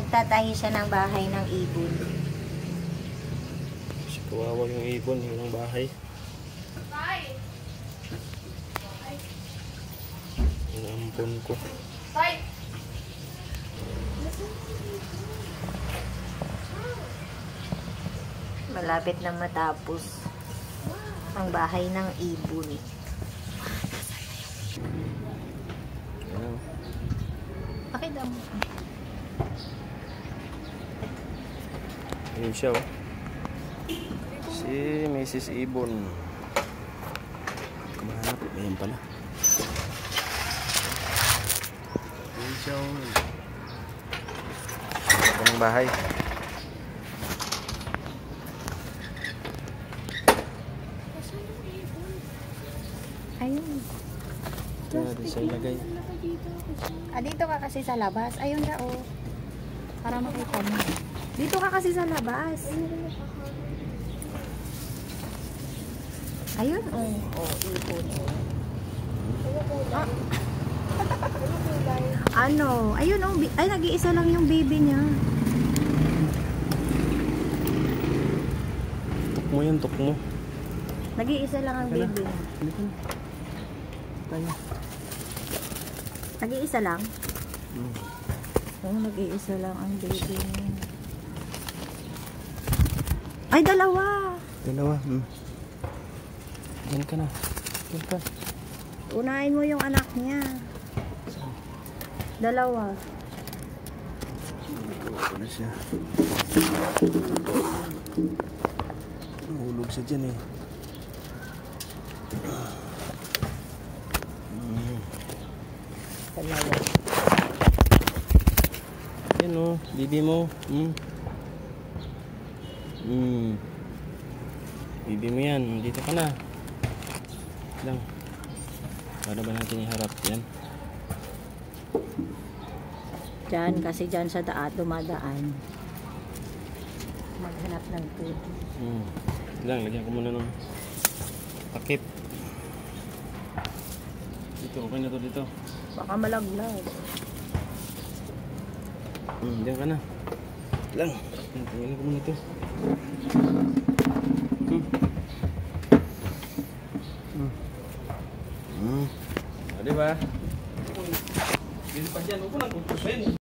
Nagtatahi siya ng bahay ng ibon. Si kawawa yung ibon, yung bahay. Inampon ko. Malapit na matapos ang bahay ng ibon. Ayan. Pakita mo. Ayun siya, oh. Si Mrs. Ibon. Kumahanap. Ayan pala. Ayun siya, oh. Ito ng bahay. Ayun. Ito siya ilagay. Dito ka kasi sa labas. Ayun na, oh. Para makita mo. Dito ka kasi sa labas. Ayun, oh. Oh, ibon. Ah. Ano? Ayun, oh. Ay, nag-iisa lang yung baby niya. Tuk mo yan, tuk mo. Nag-iisa lang ang baby niya. Tayo. Nag-iisa lang? Oh, nag-iisa lang ang baby niya. Ay, dalawa! Dalawa. Yan ka na. Yan ka. Unahin mo yung anak niya. Dalawa. Ano siya? Nahulog siya dyan, eh. Dalawa. Yan, oh. Bibi mo. Bibi mo yan. Dito ka na. Lang. Para ba natin iharap yan? Diyan, kasi diyan sa dumadaan. Maghanap ng food. Lang, lagyan ko muna ng takip. Dito, okay na to dito. Baka malaglag. Diyan ka na. Lang. Tingnan ko muna to. Diba? Dito pa dyan. Huwag ko lang kukusin.